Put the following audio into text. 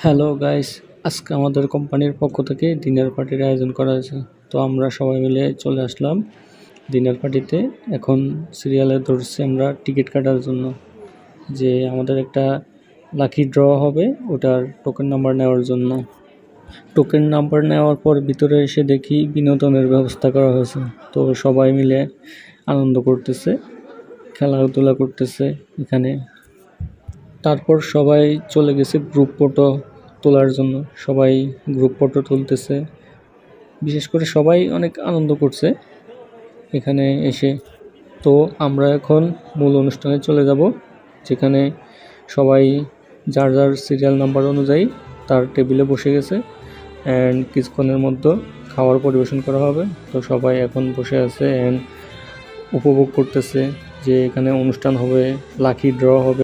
Hello guys, আজকে আমাদের কোম্পানির পক্ষ থেকে ডিনার পার্টির আয়োজন করা হয়েছে। তো আমরা সবাই মিলে চলে আসলাম ডিনার পার্টিতে। এখন সিরিয়ালে ধরছি আমরা টিকিট কাটার জন্য, যে আমাদের একটা লাকি ড্র হবে, ওটার টোকেন নাম্বার নেওয়ার জন্য। টোকেন নাম্বার নেওয়ার পর ভিতরে এসে দেখি বিনোদনের ব্যবস্থা করা হয়েছে। তো সবাই মিলে আনন্দ করতেছে, খেলাধুলা করতেছে এখানে। তারপর সবাই চলে গেছে গ্রুপ ফটো তোলার জন্য। সবাই গ্রুপ ফটো তুলতেছে, বিশেষ করে সবাই অনেক আনন্দ করছে এখানে এসে। তো আমরা এখন মূল অনুষ্ঠানে চলে যাব, যেখানে সবাই যার যার সিরিয়াল নাম্বার অনুযায়ী তার টেবিলে বসে গেছে। অ্যান্ড কিছুক্ষণের মধ্যে খাবার পরিবেশন করা হবে। তো সবাই এখন বসে আছে অ্যান্ড উপভোগ করতেছে যে এখানে অনুষ্ঠান হবে, লাকি ড্র হবে।